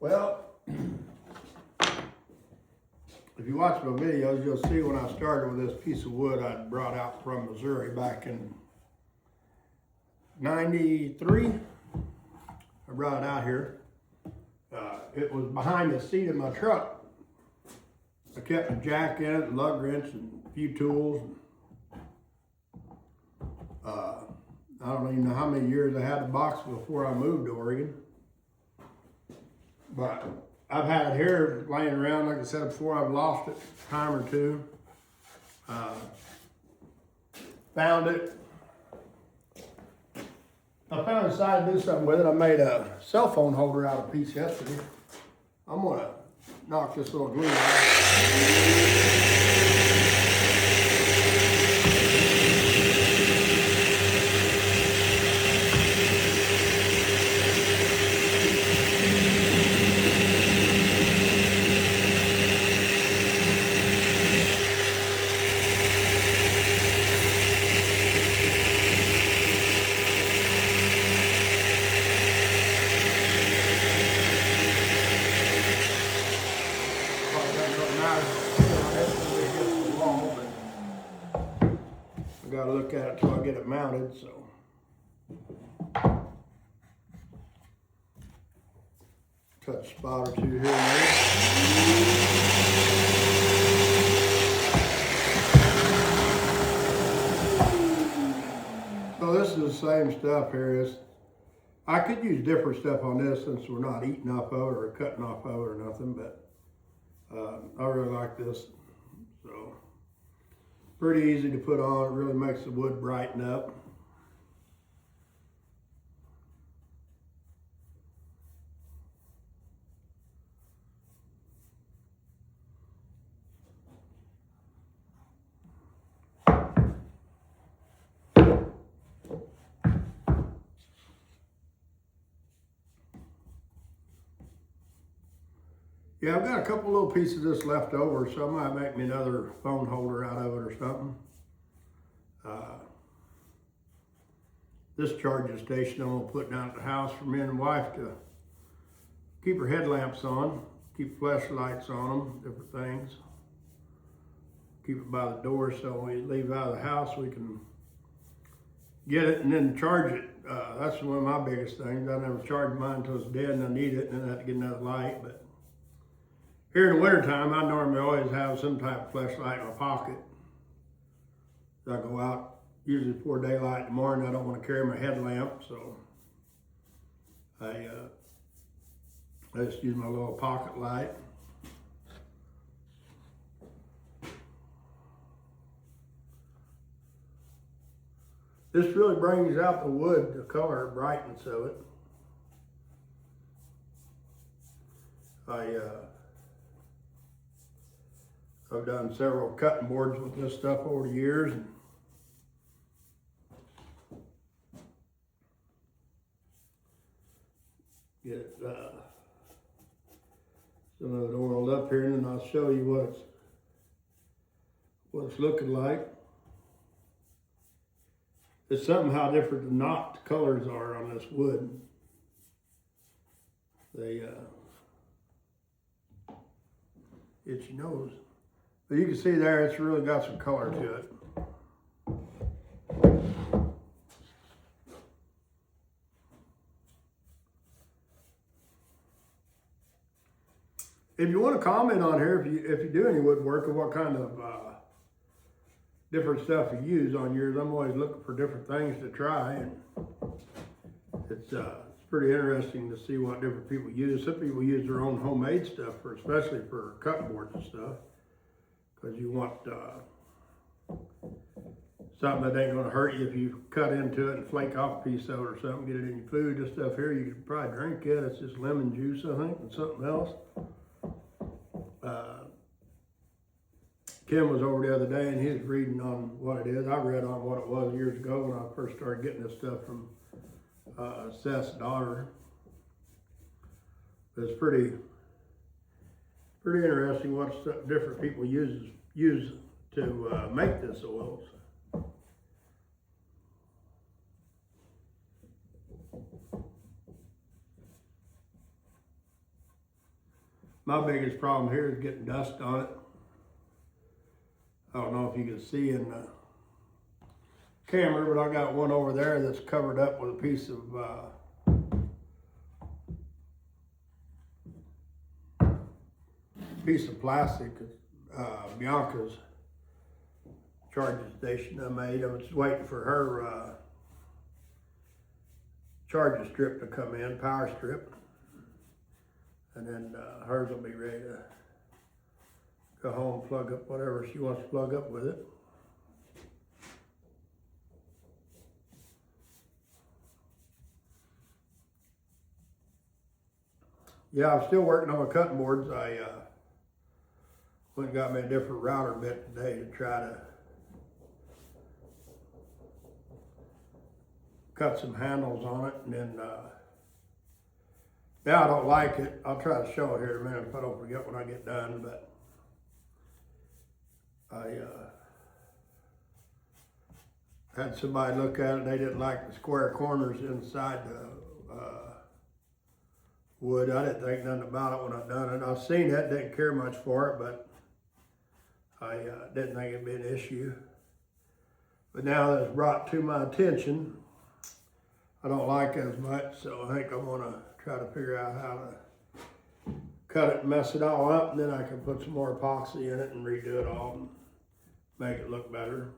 Well, if you watch my videos, you'll see when I started with this piece of wood I brought out from Missouri back in '93. I brought it out here. It was behind the seat of my truck. I kept a jack in it, a lug wrench, and a few tools. I don't even know how many years I had the box before I moved to Oregon. But I've had it here laying around, like I said before. I've lost it a time or two. Found it. I finally decided to do something with it. I made a cell phone holder out of a piece yesterday. I'm gonna knock this little glue out. I gotta look at it till I get it mounted, so. Cut a spot or two here and there. So this is the same stuff here. I could use different stuff on this since we're not eating off of it or cutting off of it or nothing, but I really like this. So pretty easy to put on. It really makes the wood brighten up. Yeah, I've got a couple little pieces of this left over, so I might make me another phone holder out of it or something. This charging station I'm gonna put down at the house for me and wife to keep her headlamps on, keep flashlights on them, different things. Keep it by the door so when we leave out of the house we can get it and then charge it. That's one of my biggest things. I never charge mine until it's dead and I need it, and then I have to get another light. But here in the wintertime, I normally always have some type of flashlight in my pocket. I go out usually before daylight in the morning. I don't want to carry my headlamp, so I just use my little pocket light. This really brings out the wood, the color, brightness of it. I've done several cutting boards with this stuff over the years. And get it some of it oiled up here, and then I'll show you what it's looking like. It's something how different the knot colors are on this wood. They itchy nose. But you can see there, it's really got some color to it. If you want to comment on here, if you do any woodwork and what kind of different stuff you use on yours, I'm always looking for different things to try, and it's pretty interesting to see what different people use. Some people use their own homemade stuff especially for cutting boards and stuff, because you want something that ain't gonna hurt you if you cut into it and flake off a piece of it or something, get it in your food. This stuff here, you can probably drink it. It's just lemon juice, I think, and something else. Kim was over the other day and he was reading on what it is. I read on what it was years ago when I first started getting this stuff from Seth's daughter. It's pretty interesting what different people use to make this oil. My biggest problem here is getting dust on it. I don't know if you can see in the camera, but I got one over there that's covered up with a piece of plastic. Bianca's charging station I made. I was waiting for her charging strip to come in, power strip, and then hers will be ready to go home and plug up whatever she wants to plug up with it. Yeah, I'm still working on my cutting boards. I went and got me a different router bit today to try to cut some handles on it, and then yeah, I don't like it. I'll try to show it here in a minute if I don't forget when I get done, but I had somebody look at it. They didn't like the square corners inside the wood. I didn't think nothing about it when I done it. I've seen it, didn't care much for it, but I didn't think it'd be an issue. But now that it's brought to my attention, I don't like it as much, so I think I'm gonna try to figure out how to cut it and mess it all up, and then I can put some more epoxy in it and redo it all and make it look better.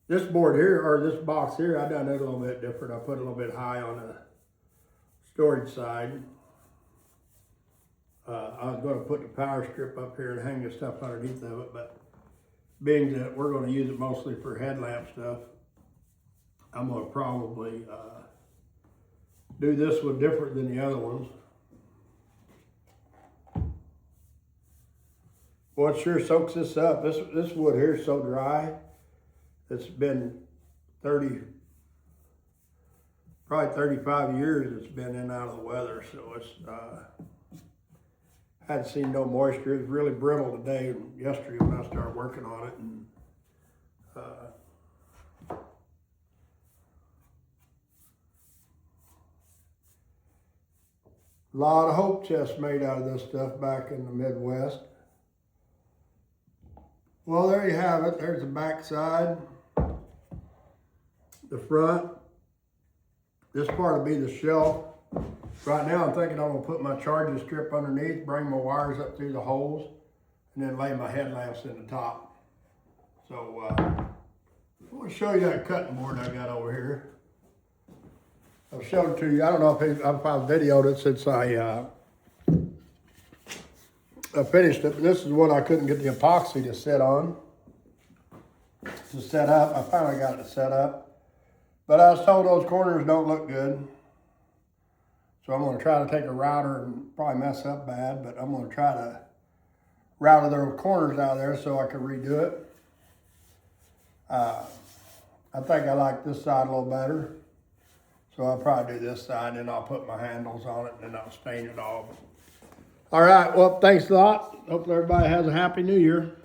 This board here, or this box here, I done it a little bit different. I put a little bit high on the storage side. I was going to put the power strip up here and hang the stuff underneath of it, but being that we're going to use it mostly for headlamp stuff, I'm going to probably do this one different than the other ones. Well, it sure soaks this up. This wood here is so dry. It's been probably 35 years it's been in and out of the weather, so it's hadn't seen no moisture. It's really brittle today and yesterday when I started working on it, and a lot of hope chests made out of this stuff back in the Midwest. Well, there you have it. There's the back side, the front. This part will be the shelf. Right now I'm thinking I'm gonna put my charging strip underneath, bring my wires up through the holes, and then lay my headlamps in the top. So I want to show you that cutting board I got over here. I've shown it to you. I don't know if I've videoed it since I finished it, but this is what I couldn't get the epoxy to set on, to set up. I finally got it set up, but I was told those corners don't look good. So I'm going to try to take a router and probably mess up bad, but I'm going to try to router those corners out of there so I can redo it. I think I like this side a little better. So I'll probably do this side, and then I'll put my handles on it, and then I'll stain it all. All right, well, thanks a lot. Hope everybody has a happy new year.